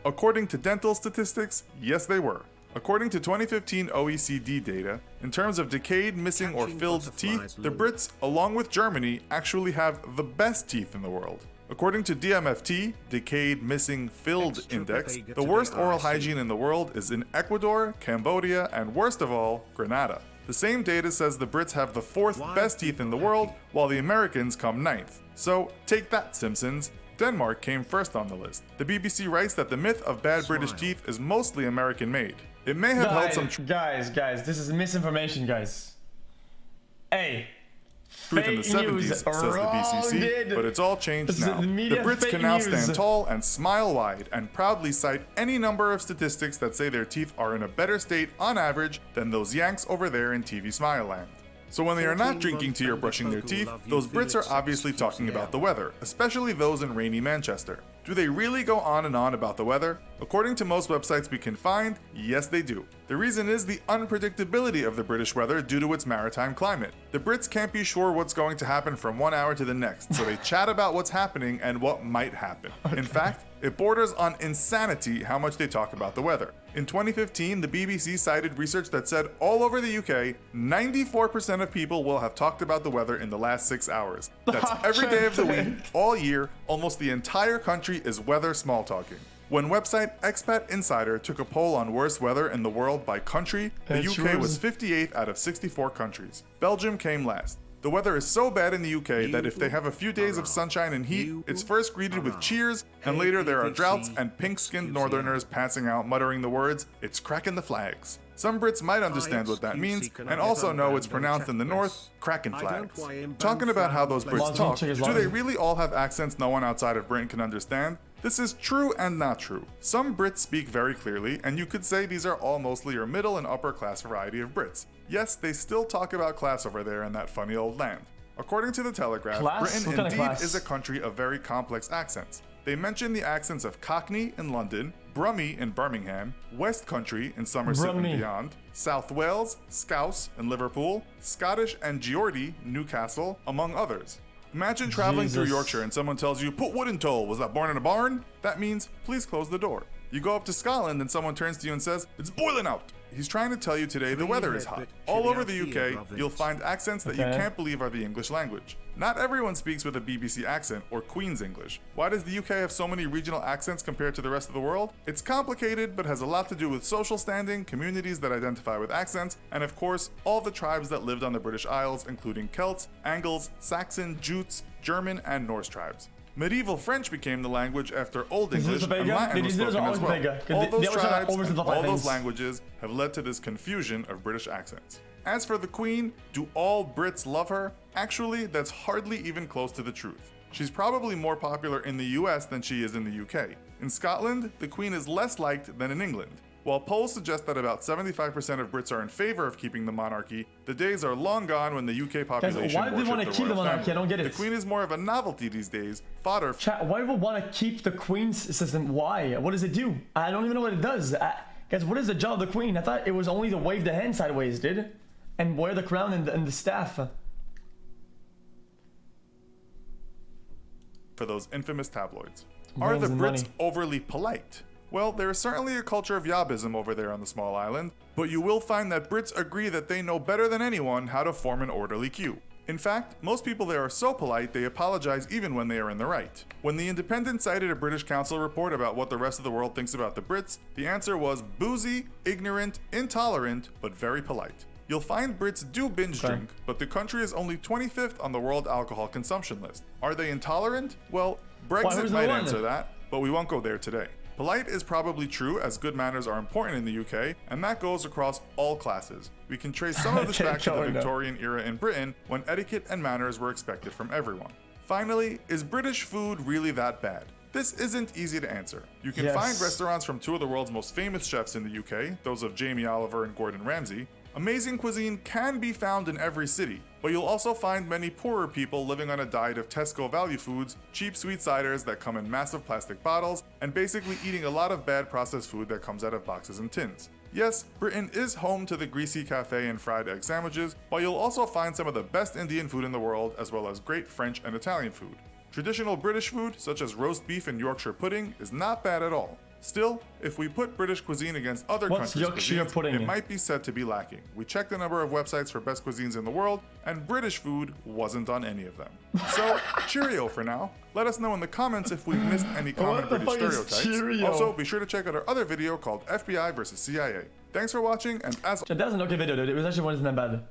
According to dental statistics, yes they were. According to 2015 OECD data, in terms of decayed, missing, or filled teeth, the Brits, along with Germany, actually have the best teeth in the world. According to DMFT, Decayed, Missing, Filled Index, the worst oral hygiene in the world is in Ecuador, Cambodia, and worst of all, Grenada. The same data says the Brits have the fourth best teeth in the world, while the Americans come ninth. So, take that, Simpsons. Denmark came first on the list. The BBC writes that the myth of bad British teeth is mostly American-made. It may have held some guys, this is misinformation, guys. Hey, truth in the 70s, says the BBC, but it's all changed now. The Brits can now stand tall and smile wide and proudly cite any number of statistics that say their teeth are in a better state on average than those Yanks over there in TV Smile Land. So when they are not drinking tea or brushing their teeth, those Brits are obviously talking about the weather, especially those in rainy Manchester. Do they really go on and on about the weather? According to most websites we can find, yes they do. The reason is the unpredictability of the British weather due to its maritime climate. The Brits can't be sure what's going to happen from one hour to the next, so they chat about what's happening and what might happen. In fact, it borders on insanity how much they talk about the weather. In 2015, the BBC cited research that said all over the UK, 94% of people will have talked about the weather in the last 6 hours. That's every day of the week, all year, almost the entire country is weather small talking. When website Expat Insider took a poll on worst weather in the world by country, the UK was 58th out of 64 countries. Belgium came last. The weather is so bad in the UK that if they have a few days of sunshine and heat, it's first greeted with cheers, and later there are droughts and pink-skinned northerners passing out muttering the words, "It's cracking the flags." Some Brits might understand what that means, and also know it's pronounced in the north, crackin' flags. Talking about how those Brits talk, do they really all have accents no one outside of Britain can understand? This is true and not true. Some Brits speak very clearly, and you could say these are all mostly your middle and upper class variety of Brits. Yes, they still talk about class over there in that funny old land. According to the Telegraph, Britain indeed is a country of very complex accents. They mention the accents of Cockney in London, Brummie in Birmingham, West Country in Somerset and beyond, South Wales, Scouse in Liverpool, Scottish and Geordie, Newcastle, among others. Imagine traveling through Yorkshire and someone tells you, "Put wood in tow, was that born in a barn?" That means, please close the door. You go up to Scotland and someone turns to you and says, "It's boiling out." He's trying to tell you today the weather is hot. All over the UK, you'll find accents that you can't believe are the English language. Not everyone speaks with a BBC accent or Queen's English. Why does the UK have so many regional accents compared to the rest of the world? It's complicated, but has a lot to do with social standing, communities that identify with accents, and of course, all the tribes that lived on the British Isles, including Celts, Angles, Saxon, Jutes, German, and Norse tribes. Medieval French became the language after Old English, and Latin was spoken as well. All those tribes and all those languages have led to this confusion of British accents. As for the Queen, do all Brits love her? Actually, that's hardly even close to the truth. She's probably more popular in the US than she is in the UK. In Scotland, the Queen is less liked than in England. While polls suggest that about 75% of Brits are in favor of keeping the monarchy, the days are long gone when the UK population why do they want to keep the monarchy? I don't get it. The Queen is more of a novelty these days, fodder. Chat, why would want to keep the Queen's system? Why? What does it do? I don't even know what it does. Guys, what is the job of the Queen? I thought it was only to wave the hand sideways, dude, and wear the crown and the staff. For those infamous tabloids. Are the Brits overly polite? Well, there is certainly a culture of yabism over there on the small island, but you will find that Brits agree that they know better than anyone how to form an orderly queue. In fact, most people there are so polite they apologize even when they are in the right. When The Independent cited a British Council report about what the rest of the world thinks about the Brits, the answer was boozy, ignorant, intolerant, but very polite. You'll find Brits do binge drink, but the country is only 25th on the world alcohol consumption list. Are they intolerant? Well, Brexit might answer that, but we won't go there today. Polite is probably true, as good manners are important in the UK, and that goes across all classes. We can trace some of this back to the Victorian era in Britain, when etiquette and manners were expected from everyone. Finally, is British food really that bad? This isn't easy to answer. You can find restaurants from two of the world's most famous chefs in the UK, those of Jamie Oliver and Gordon Ramsay. Amazing cuisine can be found in every city, but you'll also find many poorer people living on a diet of Tesco value foods, cheap sweet ciders that come in massive plastic bottles, and basically eating a lot of bad processed food that comes out of boxes and tins. Yes, Britain is home to the greasy cafe and fried egg sandwiches, but you'll also find some of the best Indian food in the world, as well as great French and Italian food. Traditional British food, such as roast beef and Yorkshire pudding, is not bad at all. Still, if we put British cuisine against other countries' cuisines, it might be said to be lacking. We checked the number of websites for best cuisines in the world, and British food wasn't on any of them. So, cheerio for now. Let us know in the comments if we've missed any common British stereotypes. Also, be sure to check out our other video called FBI versus CIA. Thanks for watching, and as... That was an okay video, dude. It was actually wasn't that bad.